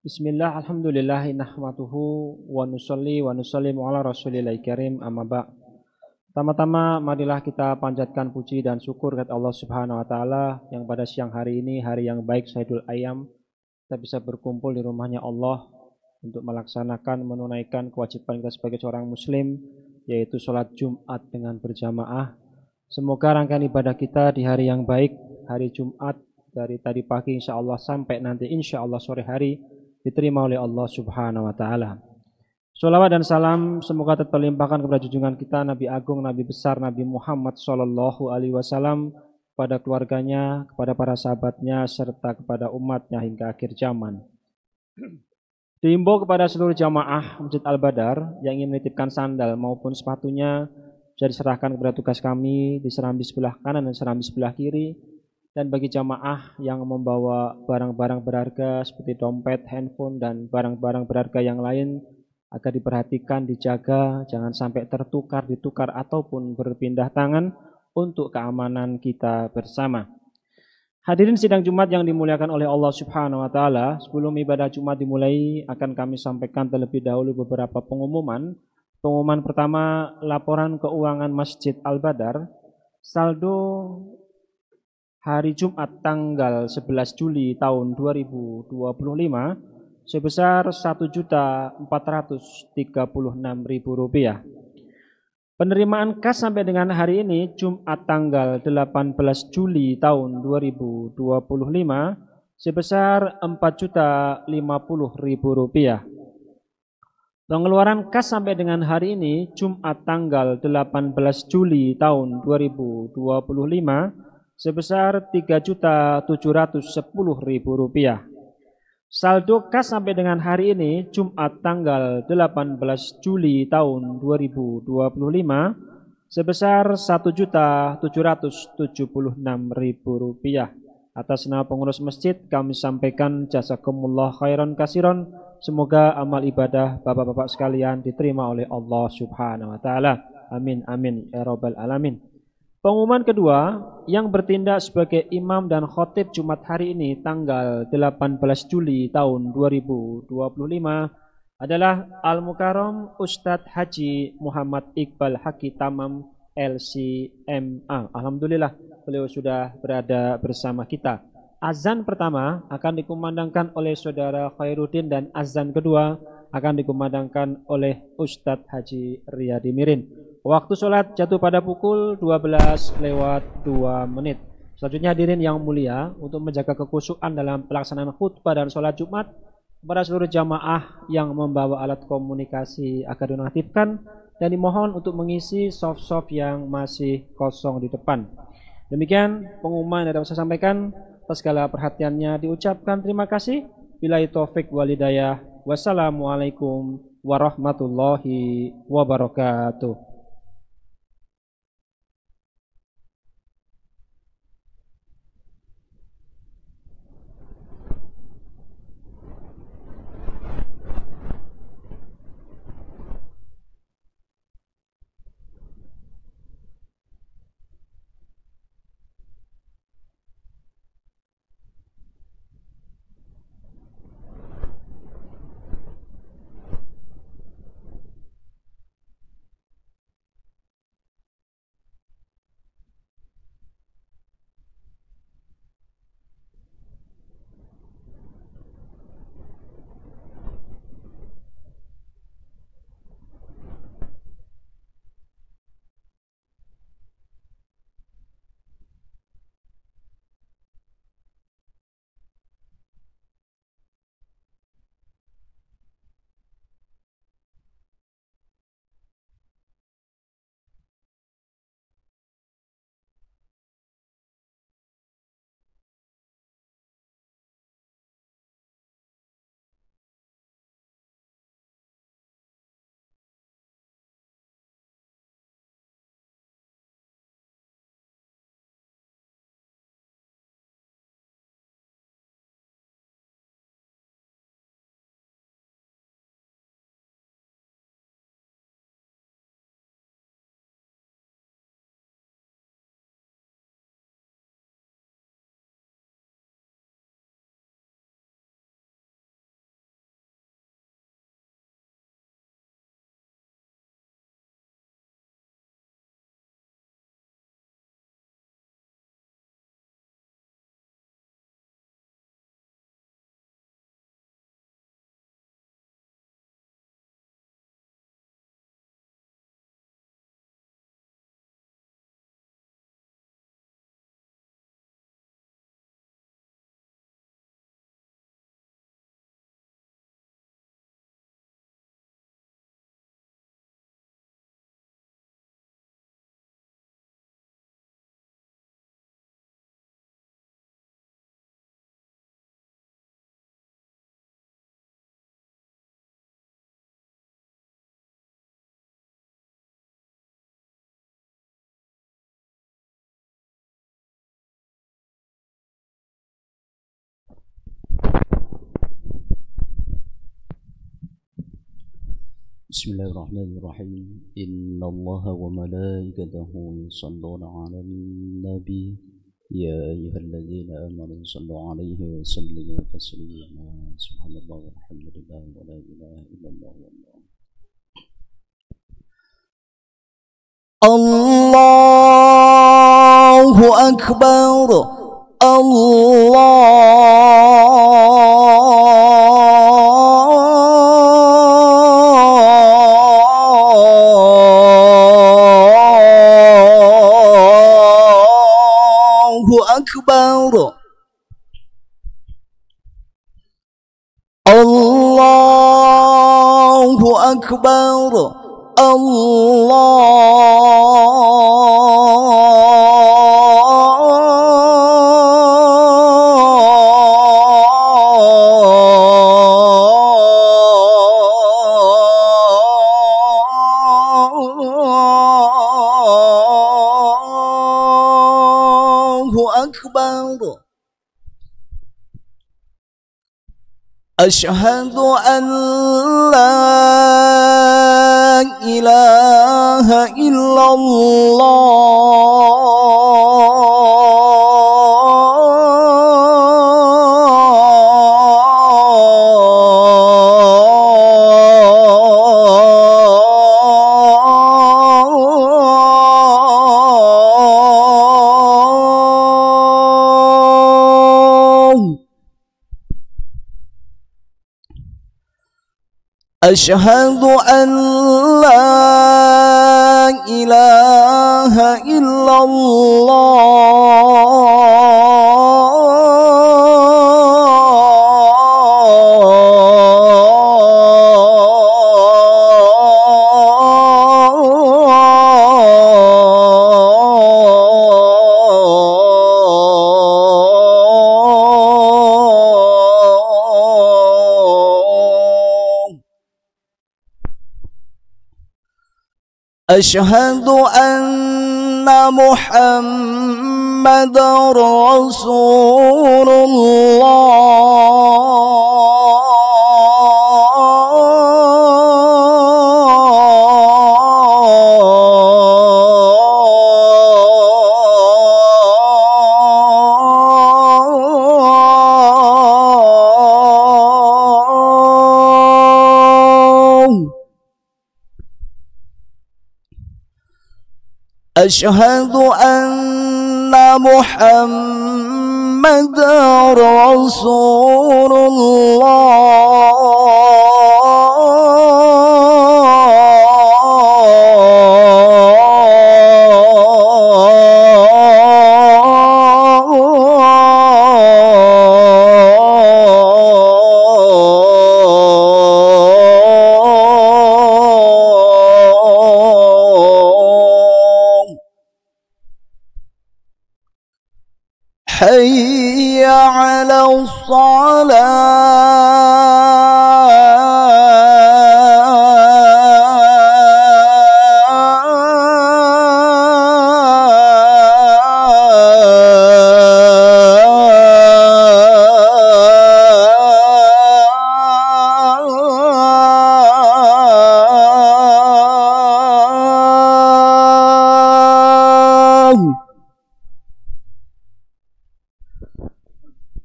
Bismillah, alhamdulillah, nahmaduhu wa nusalli wa nusallimu ala rasulillahil karim amma ba'. Pertama-tama marilah kita panjatkan puji dan syukur kepada Allah Subhanahu wa taala yang pada siang hari ini, hari yang baik Saidul Ayyam, kita bisa berkumpul di rumahnya Allah untuk melaksanakan menunaikan kewajiban kita sebagai seorang muslim, yaitu sholat Jumat dengan berjamaah. Semoga rangkaian ibadah kita di hari yang baik, hari Jumat dari tadi pagi insya Allah sampai nanti insya Allah sore hari diterima oleh Allah Subhanahu wa taala. Sholawat dan salam semoga terlimpahkan kepada junjungan kita Nabi Agung, Nabi besar Nabi Muhammad Sallallahu Alaihi Wasallam, kepada keluarganya, kepada para sahabatnya, serta kepada umatnya hingga akhir zaman. Diimbau kepada seluruh jamaah Masjid Al-Badar yang ingin menitipkan sandal maupun sepatunya bisa diserahkan kepada tugas kami di serambi sebelah kanan dan serambi sebelah kiri. Dan bagi jamaah yang membawa barang-barang berharga seperti dompet, handphone, dan barang-barang berharga yang lain agar diperhatikan, dijaga, jangan sampai tertukar, ditukar, ataupun berpindah tangan untuk keamanan kita bersama. Hadirin sidang Jumat yang dimuliakan oleh Allah Subhanahu wa taala, sebelum ibadah Jumat dimulai akan kami sampaikan terlebih dahulu beberapa pengumuman. Pengumuman pertama, laporan keuangan Masjid Al-Badar, saldo hari Jumat tanggal 11 Juli tahun 2025 sebesar Rp1.436.000. Penerimaan kas sampai dengan hari ini Jumat tanggal 18 Juli tahun 2025 sebesar Rp4.050.000. Pengeluaran kas sampai dengan hari ini Jumat tanggal 18 Juli tahun 2025 sebesar Rp3.710.000. Saldo kas sampai dengan hari ini Jumat tanggal 18 Juli tahun 2025 sebesar Rp1.776.000. Atas nama pengurus masjid kami sampaikan jazakumullah khairan kasiron. Semoga amal ibadah bapak-bapak sekalian diterima oleh Allah Subhanahu wa taala. Amin amin ya rabbal alamin. Pengumuman kedua, yang bertindak sebagai imam dan khotib Jumat hari ini tanggal 18 Juli tahun 2025 adalah Al-Mukarram Ustadz Haji Muhammad Iqbal Haki Tamam LCMA. Alhamdulillah beliau sudah berada bersama kita. Azan pertama akan dikumandangkan oleh Saudara Khairuddin dan azan kedua akan dikumandangkan oleh Ustadz Haji Riyadi Mirin. Waktu sholat jatuh pada pukul 12:02. Selanjutnya hadirin yang mulia, untuk menjaga kekhusyuan dalam pelaksanaan khutbah dan sholat Jumat, kepada seluruh jamaah yang membawa alat komunikasi agar dinonaktifkan dan dimohon untuk mengisi soft-soft yang masih kosong di depan. Demikian pengumuman yang dapat saya sampaikan. Atas segala perhatiannya diucapkan terima kasih. Billahi taufik walhidayah. Wassalamualaikum warahmatullahi wabarakatuh. Bismillahirrahmanirrahim. Innallaha wa malaikatahu yusholluna 'alan nabi. Ya ayyuhalladzina amanu shallu 'alaihi wa sallimu taslima. Subhanallah walhamdulillah wa la ilaha illallah wallahu. Allahu akbar. Allahu akbar. Allahu akbar. Allahu akbar. Asyhadu an la ilaha أشهد أن لا إله إلا أشهد أن محمد رسول أشهد أن محمد رسول حي على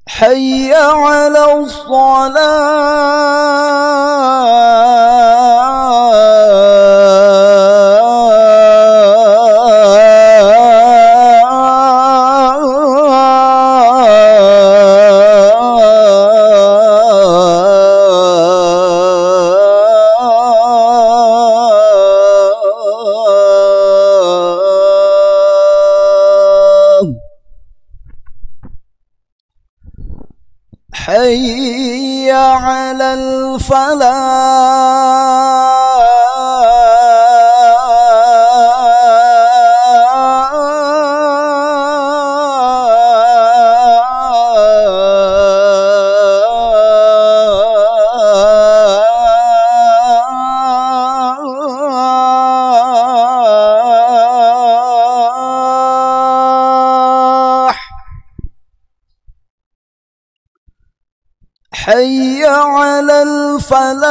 حي على حي على حي على الفلاح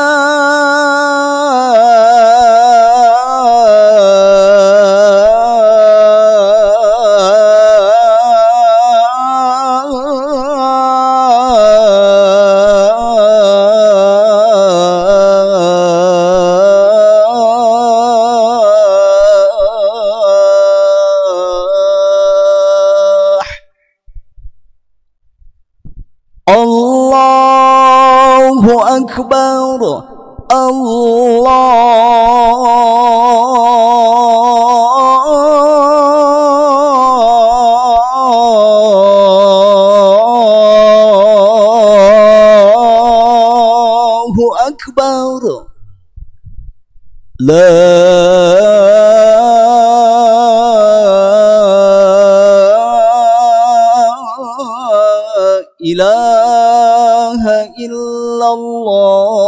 أكبر الله أكبر لا إله إلا الله.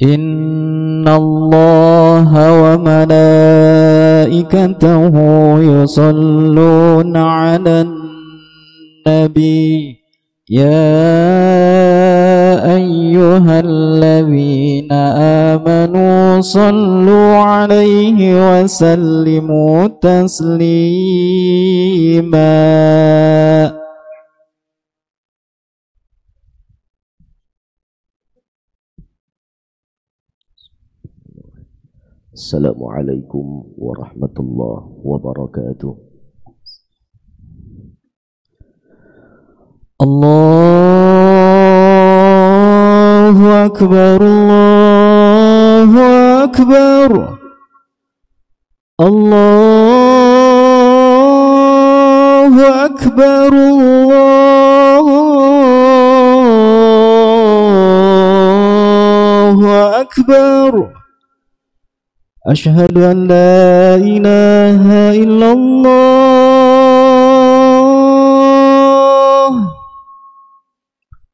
إن الله وملائكته يصلون على النبي يا أيها الذين آمنوا صلوا عليه وسلموا تسليما. Assalamualaikum warahmatullahi wabarakatuh. Allahu Akbar, Allahu Akbar, Allahu Akbar, Allahu Akbar. Asyhadu an la ilaha illallah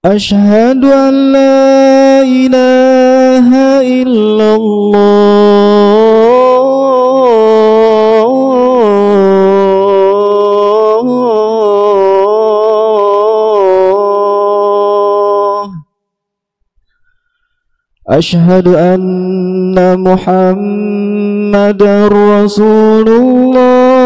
أشهد أن لا إله إلا الله أشهد أن محمدا رسول الله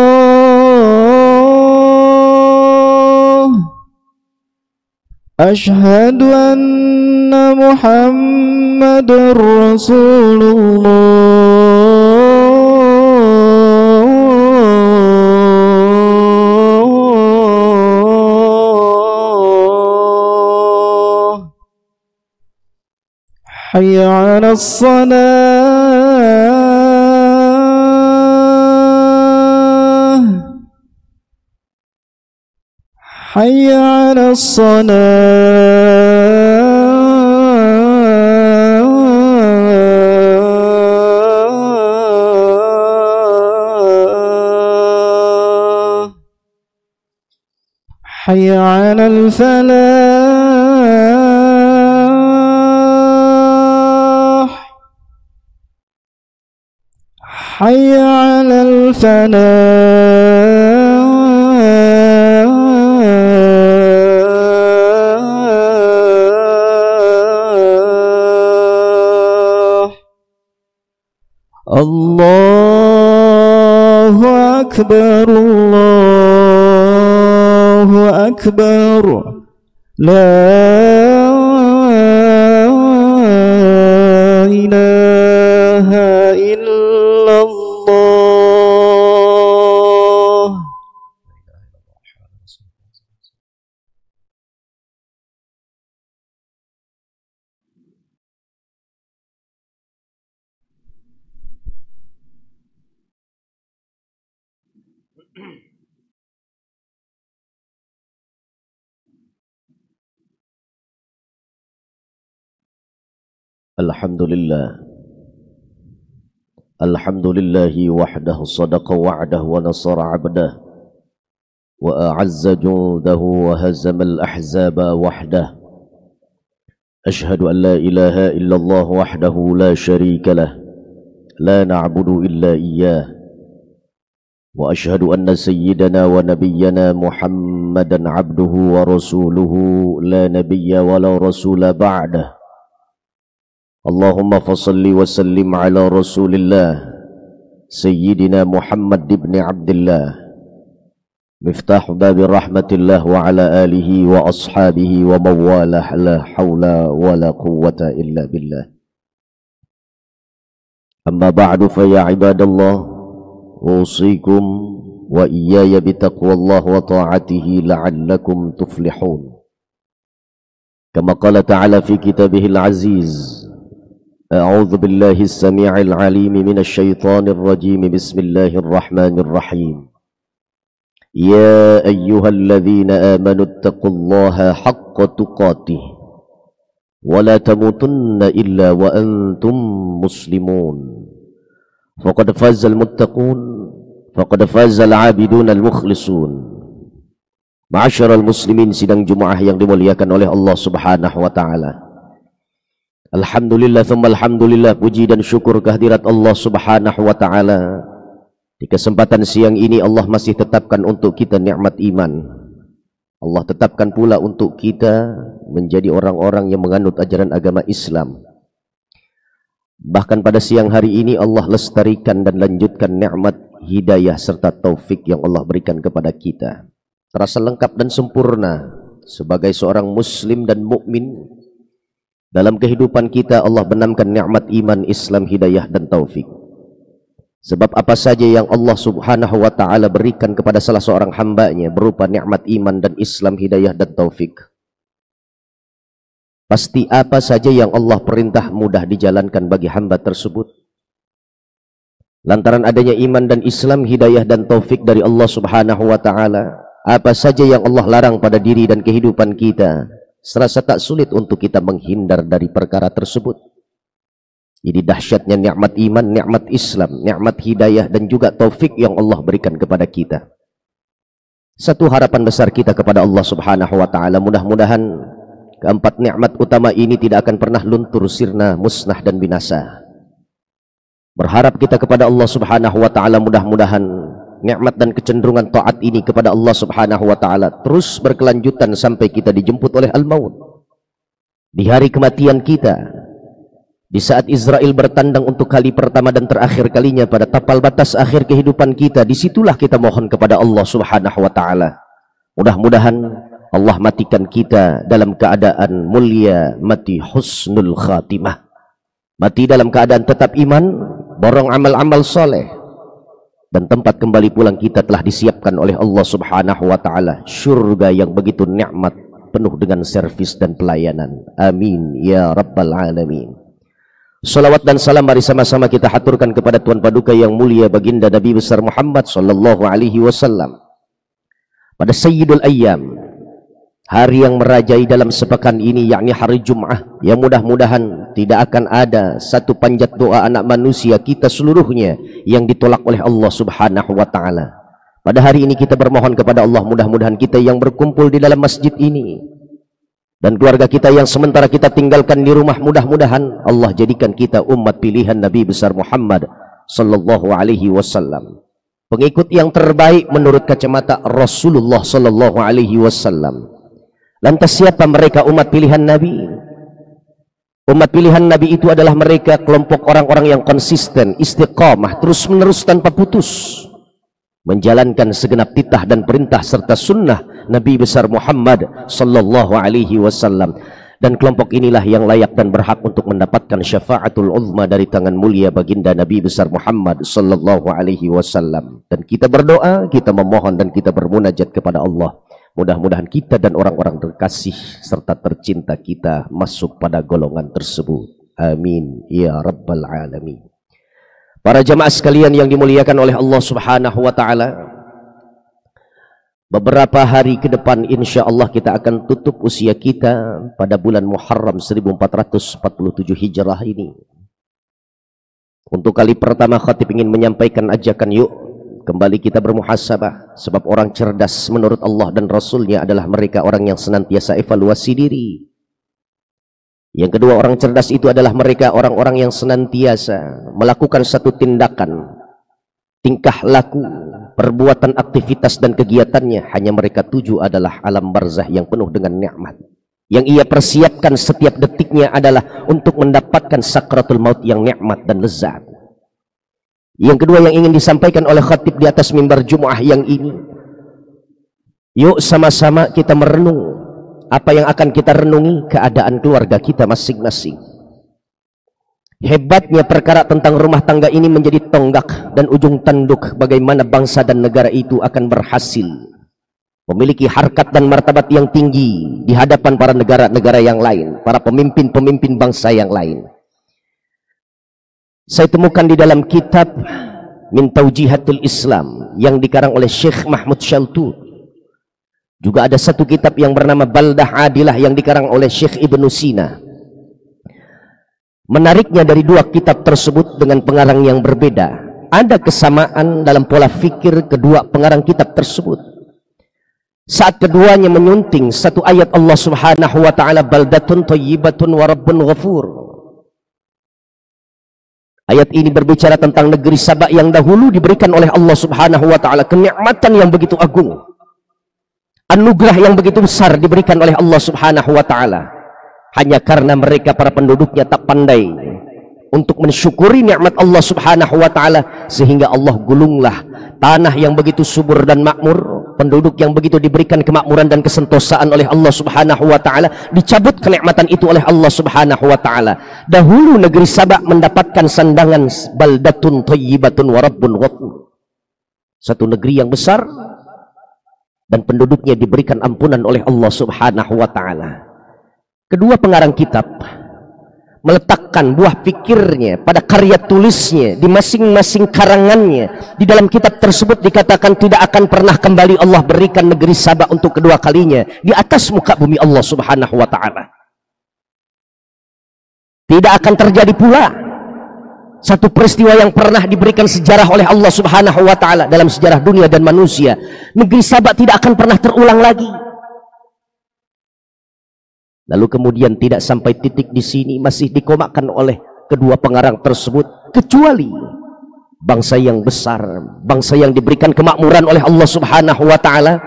أشهد أن محمدا رسول الله حي على الصلاة حي على الصلاة حي على الفلاح حي على الفلاح الله أكبر الله أكبر لا إله إلا الله الحمد لله وحده صدق وعده ونصر عبده وأعز جنده وهزم الأحزاب وحده أشهد أن لا إله إلا الله وحده لا شريك له لا نعبد إلا إياه وأشهد أن سيدنا ونبينا محمدا عبده ورسوله لا نبي ولا رسول بعده اللهم فصل وسلم على رسول الله سيدنا محمد بن عبد الله مفتاح باب رحمة الله وعلى آله وأصحابه ومن والاه لا حول ولا قوة إلا بالله أما بعد فيا عباد الله أوصيكم وإياي بتقوى الله وطاعته لعلكم تفلحون كما قال تعالى في كتابه العزيز أعوذ بالله السميع العليم من الشيطان الرجيم بسم الله الرحمن الرحيم يا أيها الذين آمنوا اتقوا الله حق تقاته ولا تموتن إلا وأنتم مسلمون فقد فاز المتقون فقد فاز العابدون المخلصون. Ma'asyiral muslimin, sidang Jumaah yang dimuliakan oleh Allah Subhanahu wa taala. Alhamdulillah thumma alhamdulillah, puji dan syukur kehadirat Allah Subhanahu wa taala. Di kesempatan siang ini Allah masih tetapkan untuk kita nikmat iman. Allah tetapkan pula untuk kita menjadi orang-orang yang menganut ajaran agama Islam. Bahkan pada siang hari ini Allah lestarikan dan lanjutkan nikmat hidayah serta taufik yang Allah berikan kepada kita. Terasa lengkap dan sempurna sebagai seorang muslim dan mukmin. Dalam kehidupan kita Allah benamkan nikmat iman, Islam, hidayah dan taufik. Sebab apa saja yang Allah Subhanahu wa taala berikan kepada salah seorang hambanya berupa nikmat iman dan Islam, hidayah dan taufik, pasti apa saja yang Allah perintah mudah dijalankan bagi hamba tersebut. Lantaran adanya iman dan Islam, hidayah dan taufik dari Allah Subhanahu wa taala, apa saja yang Allah larang pada diri dan kehidupan kita, serasa tak sulit untuk kita menghindar dari perkara tersebut. Ini dahsyatnya nikmat iman, nikmat Islam, nikmat hidayah dan juga taufik yang Allah berikan kepada kita. Satu harapan besar kita kepada Allah Subhanahu wa taala, mudah-mudahan Keempat nikmat utama ini tidak akan pernah luntur, sirna, musnah dan binasa. Berharap kita kepada Allah Subhanahu wa taala, mudah-mudahan nikmat dan kecenderungan taat ini kepada Allah Subhanahu wa taala terus berkelanjutan sampai kita dijemput oleh al-maut. Di hari kematian kita, di saat Israel bertandang untuk kali pertama dan terakhir kalinya pada tapal batas akhir kehidupan kita, disitulah kita mohon kepada Allah Subhanahu wa taala. Mudah-mudahan Allah matikan kita dalam keadaan mulia, mati husnul khatimah, mati dalam keadaan tetap iman, borong amal-amal soleh, dan tempat kembali pulang kita telah disiapkan oleh Allah Subhanahu wa taala, syurga yang begitu nikmat, penuh dengan servis dan pelayanan. Amin ya rabbal alamin. Salawat dan salam mari sama-sama kita haturkan kepada Tuan Paduka yang mulia baginda Nabi besar Muhammad sallallahu alaihi wasallam pada Sayyidul Ayyam, hari yang merajai dalam sepekan ini, yakni hari Jum'ah, yang mudah-mudahan tidak akan ada satu panjat doa anak manusia kita seluruhnya yang ditolak oleh Allah Subhanahu wa taala. Pada hari ini kita bermohon kepada Allah, mudah-mudahan kita yang berkumpul di dalam masjid ini dan keluarga kita yang sementara kita tinggalkan di rumah, mudah-mudahan Allah jadikan kita umat pilihan Nabi besar Muhammad sallallahu alaihi wasallam, pengikut yang terbaik menurut kacamata Rasulullah sallallahu alaihi wasallam. Lantas siapa mereka umat pilihan Nabi? Umat pilihan Nabi itu adalah mereka kelompok orang-orang yang konsisten, istiqamah, terus menerus tanpa putus menjalankan segenap titah dan perintah serta sunnah Nabi besar Muhammad sallallahu alaihi wasallam. Dan kelompok inilah yang layak dan berhak untuk mendapatkan syafaatul uzma dari tangan mulia baginda Nabi besar Muhammad sallallahu alaihi wasallam. Dan kita berdoa, kita memohon dan kita bermunajat kepada Allah, mudah-mudahan kita dan orang-orang terkasih serta tercinta kita masuk pada golongan tersebut. Amin ya rabbal alamin. Para jamaah sekalian yang dimuliakan oleh Allah Subhanahu wa taala, beberapa hari ke depan insya Allah kita akan tutup usia kita pada bulan Muharram 1447 Hijrah ini. Untuk kali pertama khatib ingin menyampaikan ajakan, yuk kembali kita bermuhasabah, sebab orang cerdas menurut Allah dan Rasulnya adalah mereka orang yang senantiasa evaluasi diri. Yang kedua, orang cerdas itu adalah mereka orang-orang yang senantiasa melakukan satu tindakan, tingkah laku, perbuatan, aktivitas dan kegiatannya hanya mereka tuju adalah alam barzah yang penuh dengan nikmat. Yang ia persiapkan setiap detiknya adalah untuk mendapatkan sakratul maut yang nikmat dan lezat. Yang kedua yang ingin disampaikan oleh khatib di atas mimbar Jum'ah yang ini, yuk sama-sama kita merenung. Apa yang akan kita renungi? Keadaan keluarga kita masing-masing. Hebatnya perkara tentang rumah tangga ini menjadi tonggak dan ujung tanduk bagaimana bangsa dan negara itu akan berhasil memiliki harkat dan martabat yang tinggi di hadapan para negara-negara yang lain, para pemimpin-pemimpin bangsa yang lain. Saya temukan di dalam kitab Min Taujihatul Islam yang dikarang oleh Syekh Mahmud Shaltut. Juga ada satu kitab yang bernama Baldah Adilah yang dikarang oleh Syekh Ibnu Sina. Menariknya dari dua kitab tersebut dengan pengarang yang berbeda, ada kesamaan dalam pola fikir kedua pengarang kitab tersebut. Saat keduanya menyunting satu ayat Allah Subhanahu wa taala, baldatun thayyibatun wa rabbun ghafur. Ayat ini berbicara tentang negeri Sabak yang dahulu diberikan oleh Allah Subhanahu wa taala, kenikmatan yang begitu agung, anugerah yang begitu besar diberikan oleh Allah Subhanahu wa taala. Hanya karena mereka para penduduknya tak pandai untuk mensyukuri nikmat Allah Subhanahu wa taala, sehingga Allah gulunglah tanah yang begitu subur dan makmur, penduduk yang begitu diberikan kemakmuran dan kesentosaan oleh Allah Subhanahu wa taala, dicabut kenikmatan itu oleh Allah Subhanahu wa taala. Dahulu negeri Sabak mendapatkan sandangan baldatun thayyibatun wa rabbun ghafur, satu negeri yang besar dan penduduknya diberikan ampunan oleh Allah Subhanahu wa taala. Kedua pengarang kitab meletakkan buah pikirnya pada karya tulisnya di masing-masing karangannya. Di dalam kitab tersebut dikatakan tidak akan pernah kembali Allah berikan negeri Sabak untuk kedua kalinya di atas muka bumi Allah Subhanahu wa taala. Tidak akan terjadi pula satu peristiwa yang pernah diberikan sejarah oleh Allah Subhanahu wa taala dalam sejarah dunia dan manusia. Negeri Sabak tidak akan pernah terulang lagi. Lalu kemudian tidak sampai titik di sini, masih dikomakkan oleh kedua pengarang tersebut, kecuali bangsa yang besar, bangsa yang diberikan kemakmuran oleh Allah Subhanahu wa taala,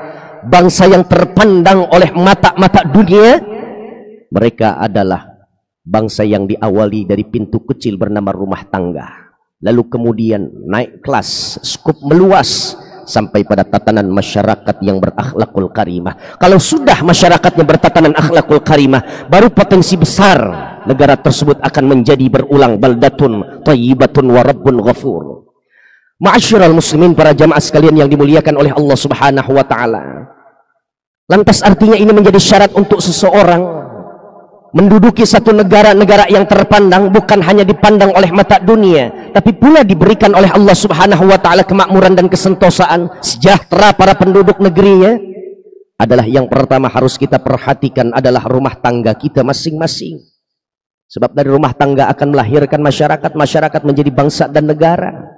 bangsa yang terpandang oleh mata-mata dunia, mereka adalah bangsa yang diawali dari pintu kecil bernama rumah tangga, lalu kemudian naik kelas, skup meluas sampai pada tatanan masyarakat yang berakhlakul karimah. Kalau sudah masyarakatnya bertatanan akhlakul karimah, baru potensi besar negara tersebut akan menjadi berulang baldatun thayyibatun wa rabbun ghafur. Ma'asyiral muslimin, para jamaah sekalian yang dimuliakan oleh Allah Subhanahu wa taala. Lantas artinya ini menjadi syarat untuk seseorang menduduki satu negara yang terpandang, bukan hanya dipandang oleh mata dunia, tapi pula diberikan oleh Allah Subhanahu wa taala kemakmuran dan kesentosaan, sejahtera para penduduk negerinya. Adalah yang pertama harus kita perhatikan adalah rumah tangga kita masing-masing. Sebab dari rumah tangga akan melahirkan masyarakat, masyarakat menjadi bangsa dan negara.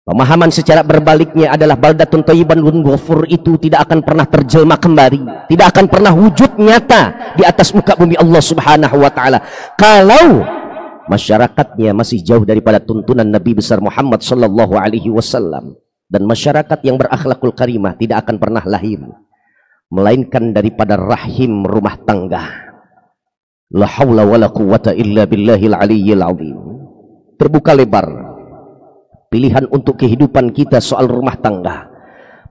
Pemahaman secara berbaliknya adalah baldatun thayyiban ghafur itu tidak akan pernah terjelma kembali, tidak akan pernah wujud nyata di atas muka bumi Allah Subhanahu wa taala kalau masyarakatnya masih jauh daripada tuntunan Nabi besar Muhammad sallallahu alaihi wasallam. Dan masyarakat yang berakhlakul karimah tidak akan pernah lahir melainkan daripada rahim rumah tangga. La haula wala quwwata illa billahil aliyyil azim. Terbuka lebar pilihan untuk kehidupan kita soal rumah tangga.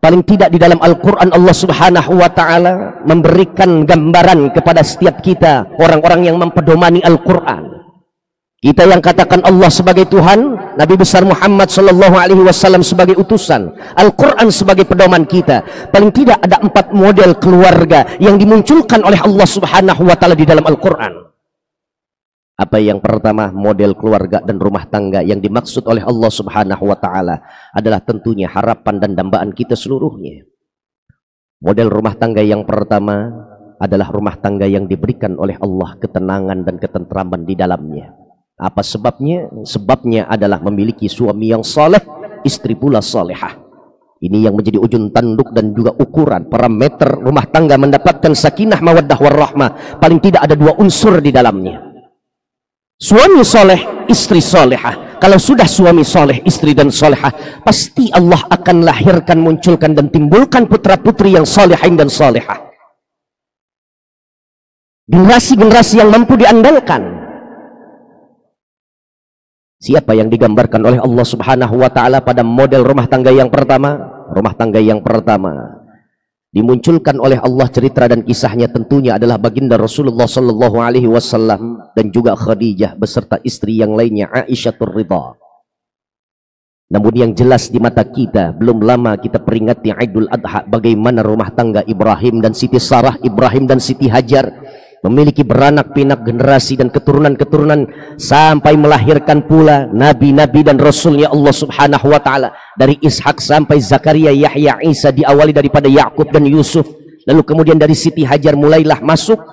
Paling tidak di dalam Al-Quran Allah Subhanahu wa ta'ala memberikan gambaran kepada setiap kita, orang-orang yang mempedomani Al-Quran. Kita yang katakan Allah sebagai Tuhan, Nabi besar Muhammad sallallahu alaihi wasallam sebagai utusan, Al-Quran sebagai pedoman kita. Paling tidak ada 4 model keluarga yang dimunculkan oleh Allah Subhanahu wa ta'ala di dalam Al-Quran. Apa yang pertama, model keluarga dan rumah tangga yang dimaksud oleh Allah Subhanahu wa taala adalah tentunya harapan dan dambaan kita seluruhnya. Model rumah tangga yang pertama adalah rumah tangga yang diberikan oleh Allah ketenangan dan ketentraman di dalamnya. Apa sebabnya? Sebabnya adalah memiliki suami yang saleh, istri pula salehah. Ini yang menjadi ujung tanduk dan juga ukuran parameter rumah tangga mendapatkan sakinah, mawaddah, warahmah. Paling tidak ada 2 unsur di dalamnya. Suami soleh, istri solehah. Kalau sudah suami soleh, istri dan solehah, pasti Allah akan lahirkan, munculkan dan timbulkan putra-putri yang solehin dan solehah. Generasi-generasi yang mampu diandalkan. Siapa yang digambarkan oleh Allah Subhanahu wa taala pada model rumah tangga yang pertama? Rumah tangga yang pertama dimunculkan oleh Allah, cerita dan kisahnya tentunya adalah baginda Rasulullah sallallahu alaihi wasallam dan juga Khadijah beserta istri yang lainnya Aisyah Ridha. Namun yang jelas di mata kita, belum lama kita peringati Idul Adha, bagaimana rumah tangga Ibrahim dan Siti Sarah, Ibrahim dan Siti Hajar memiliki beranak pinak generasi dan keturunan-keturunan sampai melahirkan pula nabi-nabi dan rasulnya Allah Subhanahu wa taala. Dari Ishak sampai Zakaria, Yahya, Isa, diawali daripada Yakub dan Yusuf. Lalu kemudian dari Siti Hajar mulailah masuk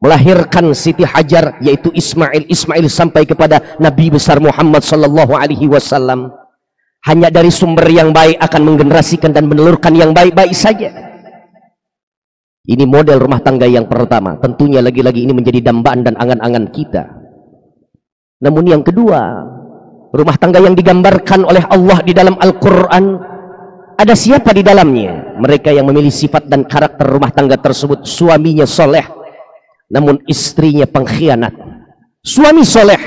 melahirkan Siti Hajar yaitu Ismail, Ismail sampai kepada Nabi besar Muhammad sallallahu alaihi wasallam. Hanya dari sumber yang baik akan menggenerasikan dan menelurkan yang baik-baik saja. Ini model rumah tangga yang pertama. Tentunya lagi-lagi ini menjadi dambaan dan angan-angan kita. Namun yang kedua, rumah tangga yang digambarkan oleh Allah di dalam Al-Quran, ada siapa di dalamnya? Mereka yang memilih sifat dan karakter rumah tangga tersebut. Suaminya soleh, namun istrinya pengkhianat. Suami soleh,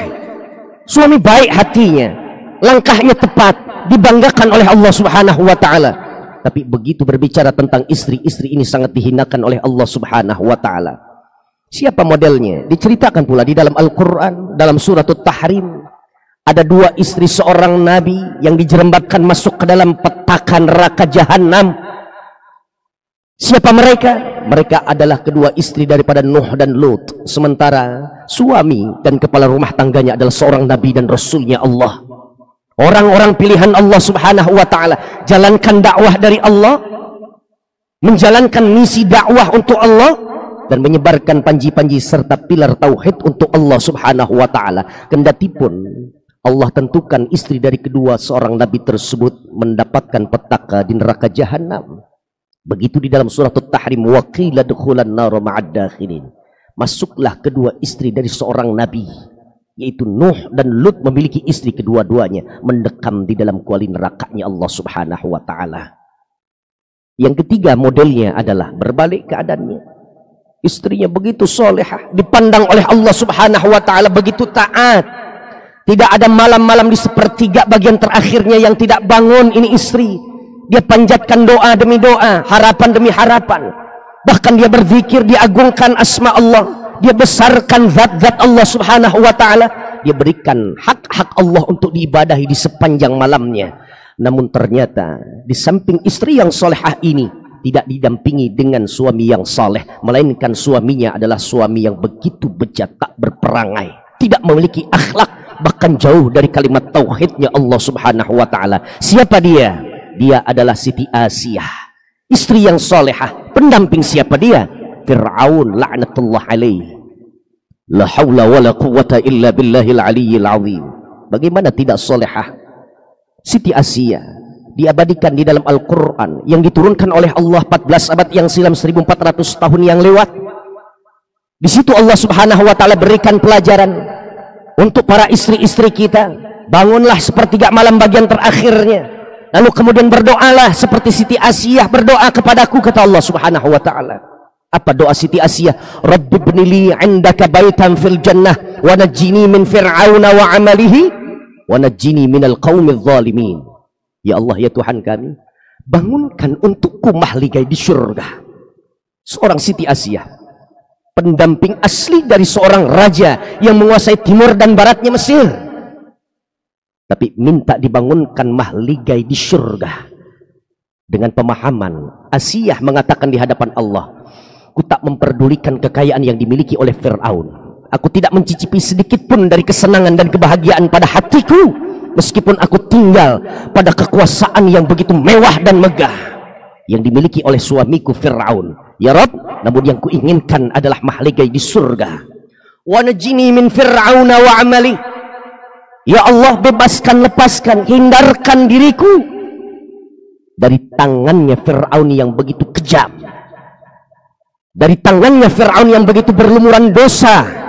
suami baik hatinya, langkahnya tepat, dibanggakan oleh Allah Subhanahu wa ta'ala. Tapi begitu berbicara tentang istri-istri ini sangat dihinakan oleh Allah Subhanahu wa ta'ala. Siapa modelnya? Diceritakan pula di dalam Al-Quran, dalam surat At-Tahrim. Ada 2 istri seorang nabi yang dijerembabkan masuk ke dalam petakan neraka jahanam. Siapa mereka? Mereka adalah kedua istri daripada Nuh dan Lut. Sementara suami dan kepala rumah tangganya adalah seorang nabi dan rasulnya Allah. Orang-orang pilihan Allah Subhanahu wa ta'ala. Jalankan dakwah dari Allah, menjalankan misi dakwah untuk Allah, dan menyebarkan panji-panji serta pilar tauhid untuk Allah Subhanahu wa ta'ala. Kendatipun Allah tentukan istri dari kedua seorang nabi tersebut mendapatkan petaka di neraka jahanam. Begitu di dalam surah At-Tahrim, wa qila dukhulan nar ma'ad dakhilin. Masuklah kedua istri dari seorang nabi, yaitu Nuh dan Lut, memiliki istri kedua-duanya, mendekam di dalam kuali nerakanya Allah Subhanahu wa taala. Yang ketiga modelnya adalah berbalik keadaannya. Istrinya begitu solehah, dipandang oleh Allah Subhanahu wa taala begitu taat. Tidak ada malam-malam di sepertiga bagian terakhirnya yang tidak bangun ini istri. Dia panjatkan doa demi doa, harapan demi harapan. Bahkan dia berzikir, dia agungkan asma Allah, dia besarkan zat-zat Allah Subhanahu wa taala. Dia berikan hak-hak Allah untuk diibadahi di sepanjang malamnya. Namun ternyata di samping istri yang solehah ini tidak didampingi dengan suami yang saleh, melainkan suaminya adalah suami yang begitu bejat, tak berperangai, tidak memiliki akhlak, bahkan jauh dari kalimat tauhidnya Allah Subhanahu wa taala. Siapa dia? Dia adalah Siti Asiyah, istri yang solehah. Pendamping siapa dia? Fir'aun laknatullah alaihi. La haula wa la quwwata illa billahil aliyyil azim. Bagaimana tidak solehah Siti Asiyah? Diabadikan di dalam Al-Quran yang diturunkan oleh Allah 14 abad yang silam, 1400 tahun yang lewat. Di situ Allah Subhanahu wa taala berikan pelajaran untuk para istri-istri kita. Bangunlah sepertiga malam bagian terakhirnya, lalu kemudian berdoalah seperti Siti Asiyah berdoa kepadaku, kata Allah Subhanahu wa taala. Apa doa Siti Asiyah? Rabbi ibnili 'indaka baitan fil jannah wa najjini min fir'auna wa 'amalihi wa najjini minal qaumidz zalimin. Ya Allah, ya Tuhan kami, bangunkan untukku mahligai di surga. Seorang Siti Asiyah, pendamping asli dari seorang raja yang menguasai timur dan baratnya Mesir, tapi minta dibangunkan mahligai di surga. Dengan pemahaman, Asiyah mengatakan di hadapan Allah, aku tak memperdulikan kekayaan yang dimiliki oleh Fir'aun. Aku tidak mencicipi sedikit pun dari kesenangan dan kebahagiaan pada hatiku, meskipun aku tinggal pada kekuasaan yang begitu mewah dan megah yang dimiliki oleh suamiku Fir'aun. Ya Rabb, namun yang kuinginkan adalah mahligai di surga. Wa najini min fir'auna wa amali. Ya Allah, bebaskan, lepaskan, hindarkan diriku dari tangannya Fir'aun yang begitu kejam, dari tangannya Fir'aun yang begitu berlumuran dosa.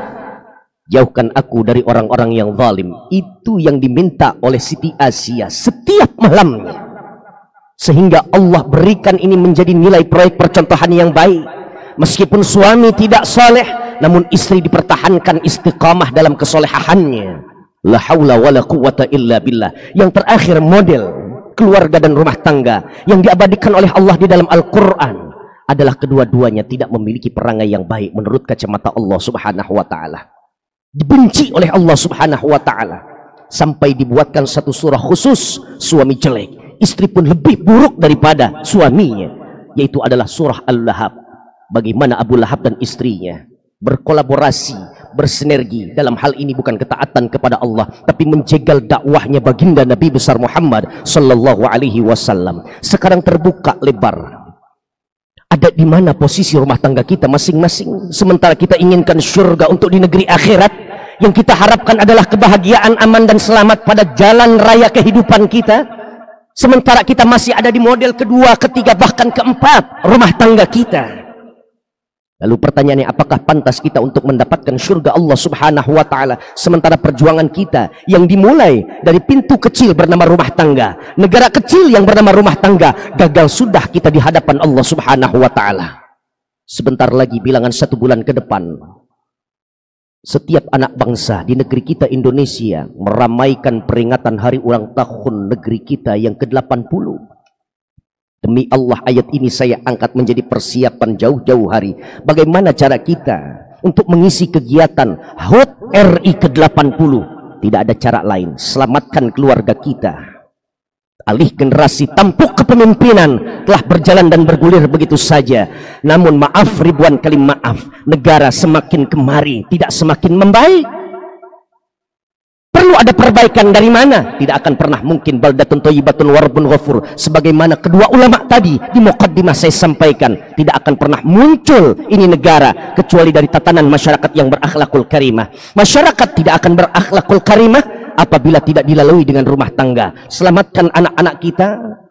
Jauhkan aku dari orang-orang yang zalim. Itu yang diminta oleh Siti Asiyah setiap malamnya, sehingga Allah berikan ini menjadi nilai proyek percontohan yang baik. Meskipun suami tidak soleh, namun istri dipertahankan istiqamah dalam kesolehahannya. La haula wa la quwwata illa billah. Yang terakhir model keluarga dan rumah tangga yang diabadikan oleh Allah di dalam Al-Quran adalah kedua-duanya tidak memiliki perangai yang baik menurut kacamata Allah Subhanahu wa taala. Dibenci oleh Allah Subhanahu wa taala sampai dibuatkan satu surah khusus suami jelek, istri pun lebih buruk daripada suaminya, yaitu adalah surah Al-Lahab. Bagaimana Abu Lahab dan istrinya berkolaborasi, bersinergi dalam hal ini, bukan ketaatan kepada Allah, tapi menjegal dakwahnya baginda Nabi besar Muhammad sallallahu alaihi wasallam. Sekarang terbuka lebar. Ada di mana posisi rumah tangga kita masing-masing? Sementara kita inginkan surga untuk di negeri akhirat, yang kita harapkan adalah kebahagiaan, aman dan selamat pada jalan raya kehidupan kita. Sementara kita masih ada di model kedua, ketiga, bahkan keempat rumah tangga kita. Lalu pertanyaannya, apakah pantas kita untuk mendapatkan surga Allah Subhanahu wa taala sementara perjuangan kita yang dimulai dari pintu kecil bernama rumah tangga, negara kecil yang bernama rumah tangga, gagal sudah kita di hadapan Allah Subhanahu wa taala. Sebentar lagi, bilangan 1 bulan ke depan, setiap anak bangsa di negeri kita Indonesia meramaikan peringatan hari ulang tahun negeri kita yang ke-80. Demi Allah, ayat ini saya angkat menjadi persiapan jauh-jauh hari. Bagaimana cara kita untuk mengisi kegiatan HUT RI ke-80? Tidak ada cara lain. Selamatkan keluarga kita. Alih generasi tampuk kepemimpinan telah berjalan dan bergulir begitu saja. Namun maaf, ribuan kali maaf, negara semakin kemari tidak semakin membaik. Perlu ada perbaikan. Dari mana? Tidak akan pernah mungkin baldatun thayyibatun wa rabbun ghafur. Sebagaimana kedua ulama tadi di muqaddimah saya sampaikan, tidak akan pernah muncul ini negara kecuali dari tatanan masyarakat yang berakhlakul karimah. Masyarakat tidak akan berakhlakul karimah apabila tidak dilalui dengan rumah tangga. Selamatkan anak-anak kita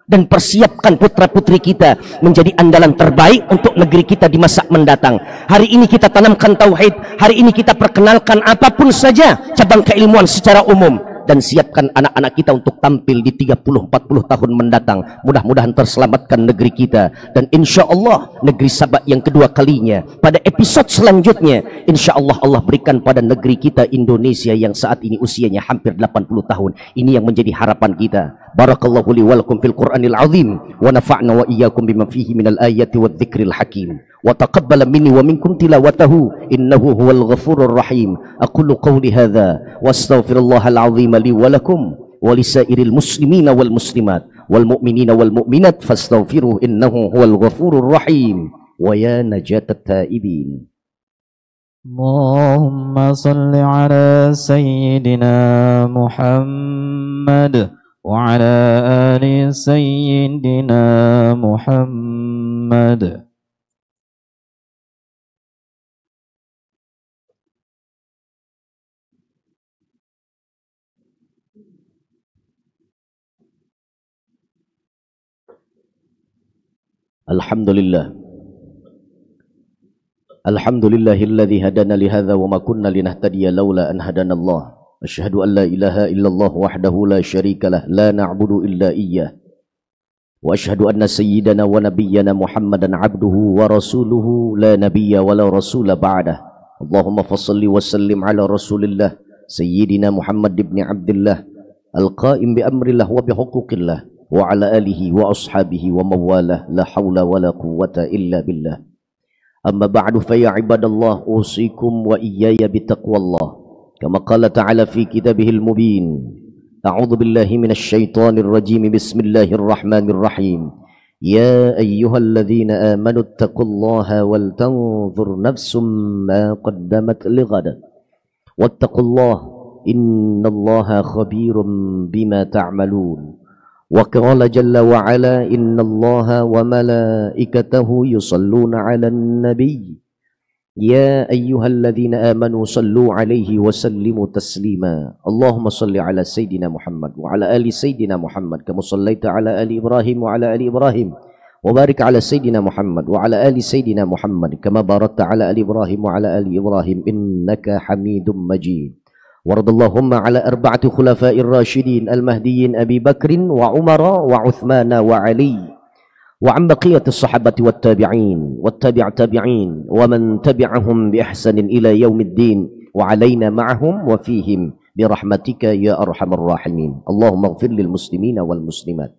dan persiapkan putra-putri kita menjadi andalan terbaik untuk negeri kita di masa mendatang. Hari ini kita tanamkan tauhid, hari ini kita perkenalkan apapun saja cabang keilmuan secara umum, dan siapkan anak-anak kita untuk tampil di 30-40 tahun mendatang. Mudah-mudahan terselamatkan negeri kita, dan insya Allah negeri Sabak yang kedua kalinya pada episode selanjutnya, insya Allah Allah berikan pada negeri kita Indonesia yang saat ini usianya hampir 80 tahun. Ini yang menjadi harapan kita. Barakallahu li wa lakum fil Qur'anil azim, wa nafa'na wa iyyakum bima fihi minal ayati wadh-dhikril hakim, wa taqabbala minni wa minkum tilawatahu innahu huwal ghafurur rahim. Aqulu qawli hadza wa astaghfirullahal azim li wa lakum wa lisairil muslimina wal muslimat wal mu'minina wal mu'minat fastaghfiruhu innahu huwal ghafurur rahim wa ya najatat taibin. Allahumma salli ala sayyidina Muhammad wa ala ali sayyidina Muhammad. Alhamdulillah. Alhamdulillahilladzi hadana li hadza wa ma kunna linahtadiya laula an hadanallah. Asyhadu an la ilaha illallah wahdahu la syarikalah la na'budu illa iyyah. Wa asyhadu anna sayyidana wa nabiyyana Muhammadan abduhu wa rasuluhu la nabiyya wa la rasula ba'dah. Allahumma fassalli wa sallim ala Rasulillah sayyidina Muhammad ibn Abdullah al-qa'im bi amrillah wa bi huquqillah wa ala alihi wa ashabihi wa mawalah la hawla wa la quwwata illa billah. Amma ba'du fa ya ibadallah usikum wa iyaya bitaqwallah kama qala ta'ala fi kitabihil mubin. A'udzu billahi minasy syaithanir rajim. Bismillahirrahmanirrahim. Ya ayyuhalladzina amanu taqullaha wal tanzur nafsum ma qaddamat lighad wattaqullaha innallaha khabirum bima ta'malun. وقال جل وعلا إن الله وملائكته يصلون على النبي يا أيها الذين آمنوا صلوا عليه وسلموا تسليما اللهم صل على سيدنا محمد وعلى آل سيدنا محمد كما صليت على آل إبراهيم وعلى آل إبراهيم وبارك على سيدنا محمد وعلى آل سيدنا محمد كما باركت على آل إبراهيم وعلى آل إبراهيم إنك حميد مجيد. وارض اللهم على أربعة خلفاء الراشدين المهديين أبي بكر وعمر وعثمان وعلي وعن بقية الصحابة والتابعين والتابع تابعين ومن تبعهم بإحسان إلى يوم الدين وعلينا معهم وفيهم برحمتك يا أرحم الراحمين. اللهم اغفر للمسلمين والمسلمات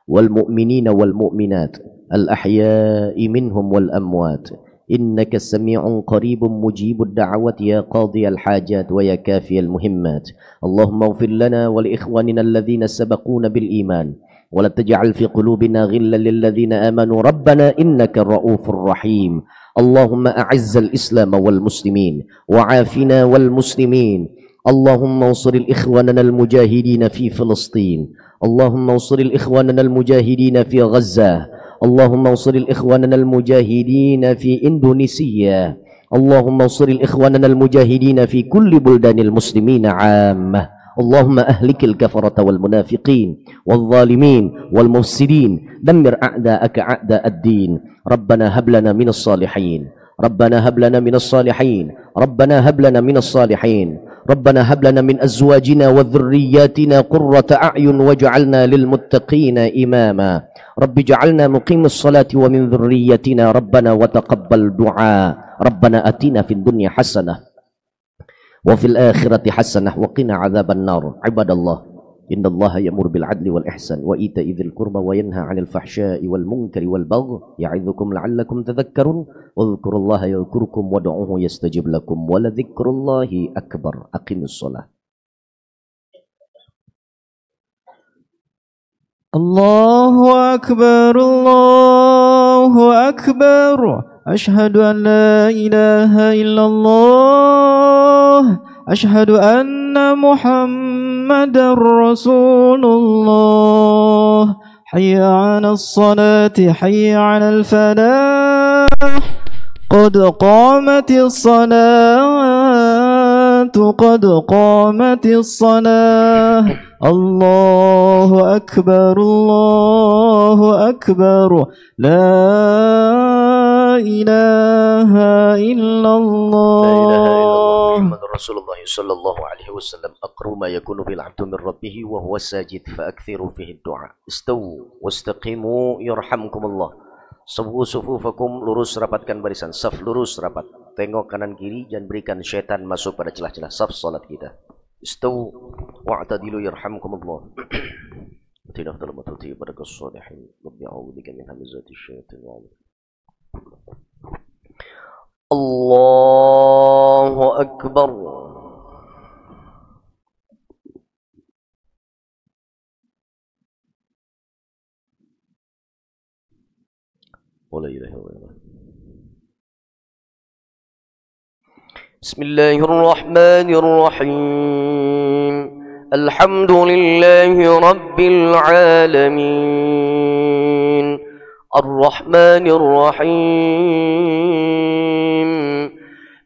والمؤمنين والمؤمنات الأحياء منهم والأموات إنك سميع قريب مجيب الدعوات يا قاضي الحاجات ويا كافي المهمات. اللهم اغفر لنا ولإخواننا الذين سبقونا بالإيمان ولا تجعل في قلوبنا غلا للذين آمنوا ربنا إنك الرؤوف الرحيم. اللهم أعز الإسلام والمسلمين وعافنا والمسلمين. اللهم انصر الإخواننا المجاهدين في فلسطين. اللهم انصر الإخواننا المجاهدين في غزة. اللهم انصر الإخواننا المجاهدين في إندونيسيا. اللهم انصر الإخواننا المجاهدين في كل بلدان المسلمين عامة. اللهم أهلك الكفرة والمنافقين والظالمين والمفسدين. دمر أعداءك أعداء الدين. ربنا هب لنا من الصالحين. ربنا هب لنا من الصالحين. ربنا هب لنا من الصالحين. ربنا هب لنا من أزواجنا وذرياتنا قرة أعين واجعلنا للمتقين إماما. رب اجعلنا مقيم الصلاة ومن ذريتنا ربنا وتقبل دعاء. ربنا أتنا في الدنيا حسنة وفي الآخرة حسنة وقنا عذاب النار. عباد الله إن الله يأمر بالعدل والإحسان وإيتاء ذي القربى وينهى عن الفحشاء والمنكر والبغي يعظكم لعلكم تذكرون. واذكروا الله يذكركم وادعوه يستجب لكم ولذكر الله أكبر. أقم الصلاة. الله أكبر الله أكبر أشهد أن لا إله إلا الله أشهد أن محمد رسول الله. حي على الصلاة حي على الفلاح قد قامت الصلاة قد قامت الصلاة الله أكبر الله أكبر لا إله إلا الله محمد رسول الله صلى الله عليه وسلم أقرب ما يكون بالعبد من ربه وهو ساجد فأكثروا فيه الدعاء استووا واستقيموا يرحمكم الله Sawu sufufakum, lurus rapatkan barisan. Saf lurus rapat. Tengok kanan kiri, jangan berikan syaitan masuk pada celah-celah saf salat kita. Istawu wa'tadilu yarhamkumullah. Tidak dalam matuti pada kesalihin. Rabbi a'udzubika min hamazati syaitan. Allahu akbar. ولا إله إلا الله. بسم الله الرحمن الرحيم الحمد لله رب العالمين الرحمن الرحيم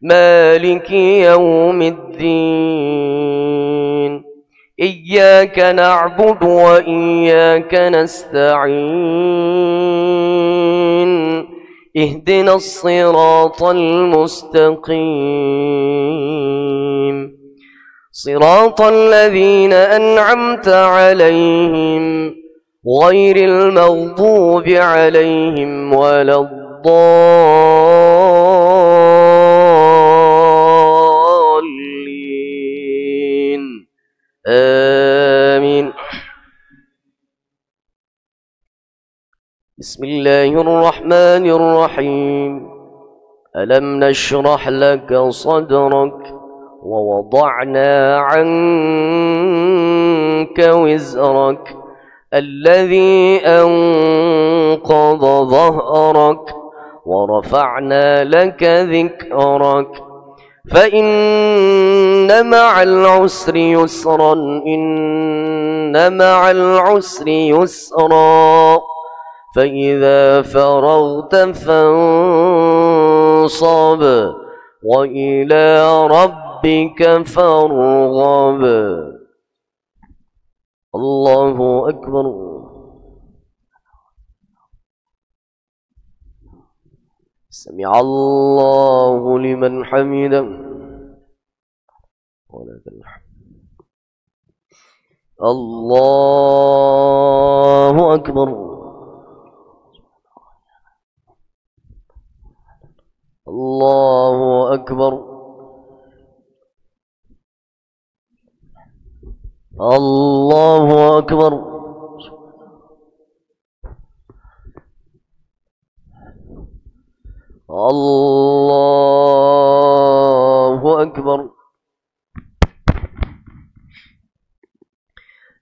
مالك يوم الدين إياك نعبد وإياك نستعين اهدنا الصراط المستقيم صراط الذين أنعمت عليهم غير المغضوب عليهم ولا الضالين آمين. بسم الله الرحمن الرحيم ألم نشرح لك صدرك ووضعنا عنك وزرك الذي أنقض ظهرك ورفعنا لك ذكرك فإن مع العسر يسرا إن مع العسر يسرا فإذا فرغت فانصب وإلى ربك فارغب. الله أكبر. سمع الله لمن حمده ولك الحمد. الله أكبر. الله أكبر. الله أكبر. الله أكبر.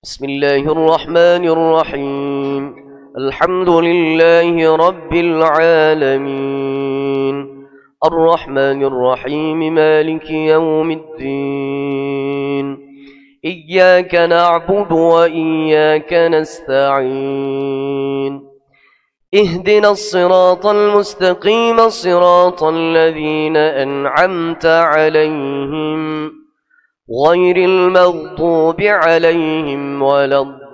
بسم الله الرحمن الرحيم الحمد لله رب العالمين الرحمن الرحيم مالك يوم الدين إياك نعبد وإياك نستعين اهدنا الصراط المستقيم صراط الذين أنعمت عليهم غير المغضوب عليهم ولا الضالين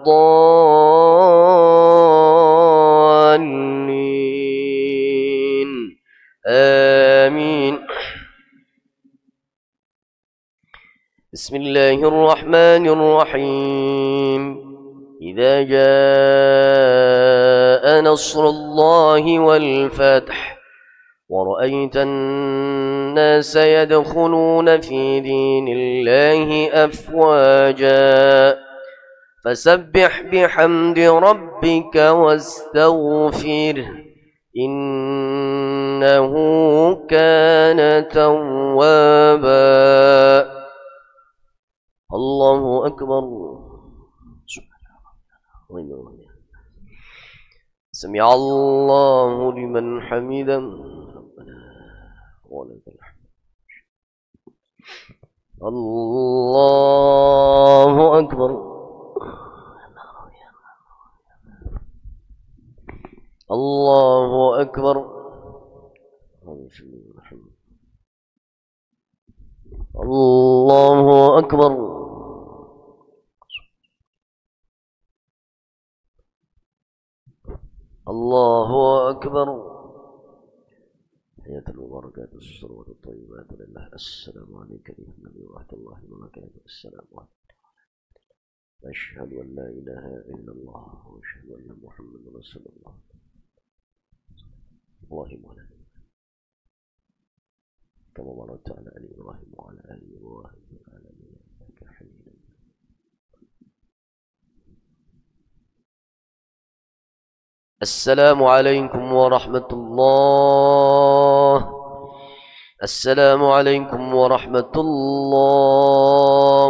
آمين. بسم الله الرحمن الرحيم إذا جاء نصر الله والفتح ورأيت الناس يدخلون في دين الله أفواجا فسبح بحمد ربك واستغفره إنه كان توابا. الله أكبر. سمع الله لمن حمده ولك الحمد. الله أكبر. الله أكبر. الله أكبر. الله أكبر. حياة المباركات والصلوات الطيبات لله. السلام عليك أيها النبي ورحمة الله وبركاته. السلام عليكم. أشهد أن لا إله إلا الله وأشهد أن محمدا رسول الله. اللهم على كما باركت على آل إبراهيم وعلى آل إبراهيم في العالمين إنك حميد مجيد. السلام عليكم ورحمة الله. السلام عليكم ورحمة الله.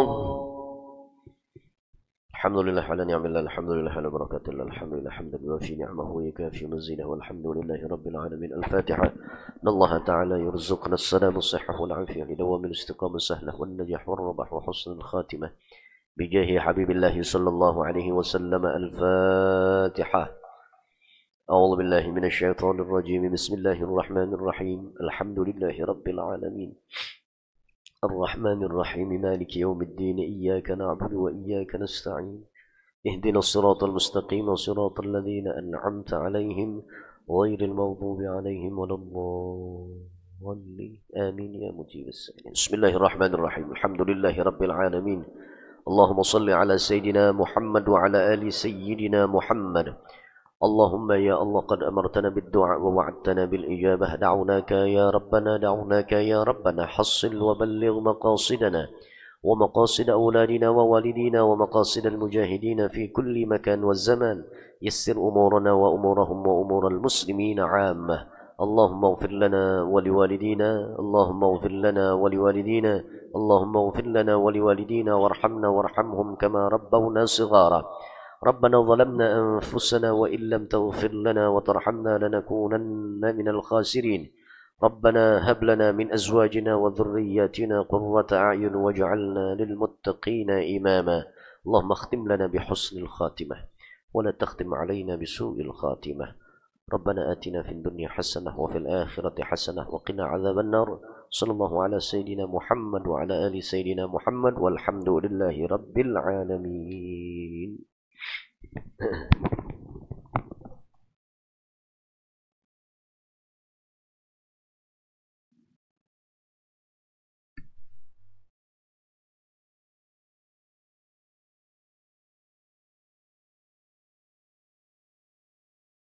الحمد لله على نعم الله. الحمد لله على بركات الله. الحمد لله حمدا يوافي نعمه ويكافي مزيده. والحمد لله رب العالمين. الفاتحة. إن الله تعالى يرزقنا السلام والصحة والعافية لدوام الاستقامة السهلة والنجاح والربح وحسن الخاتمة بجاه حبيب الله صلى الله عليه وسلم. الفاتحة. أعوذ بالله من الشيطان الرجيم. بسم الله الرحمن الرحيم. الحمد لله رب العالمين الرحمن الرحيم مالك يوم الدين. إياك نعبد وإياك نستعين. اهدنا الصراط المستقيم صراط الذين أنعمت عليهم غير المغضوب عليهم ولا الضالين. آمين يا مجيب السائلين. بسم الله الرحمن الرحيم. الحمد لله رب العالمين. اللهم صل على سيدنا محمد وعلى آل سيدنا محمد. اللهم يا الله قد أمرتنا بالدعاء ووعدتنا بالإجابة. دعوناك يا ربنا دعوناك يا ربنا. حصل وبلغ مقاصدنا ومقاصد أولادنا ووالدينا ومقاصد المجاهدين في كل مكان والزمان. يسر أمورنا وأمورهم وأمور المسلمين عامة. اللهم اغفر لنا ولوالدينا. اللهم اغفر لنا ولوالدينا. اللهم اغفر لنا ولوالدينا وارحمنا وارحمهم كما ربونا صغارا. ربنا ظلمنا أنفسنا وإن لم تغفر لنا وترحمنا لنكونن من الخاسرين. ربنا هب لنا من أزواجنا وذرياتنا قرة أعين واجعلنا للمتقين إماما. اللهم اختم لنا بحسن الخاتمة ولا تختم علينا بسوء الخاتمة. ربنا آتنا في الدنيا حسنة وفي الآخرة حسنة وقنا عذاب النار. صلى الله على سيدنا محمد وعلى آل سيدنا محمد والحمد لله رب العالمين.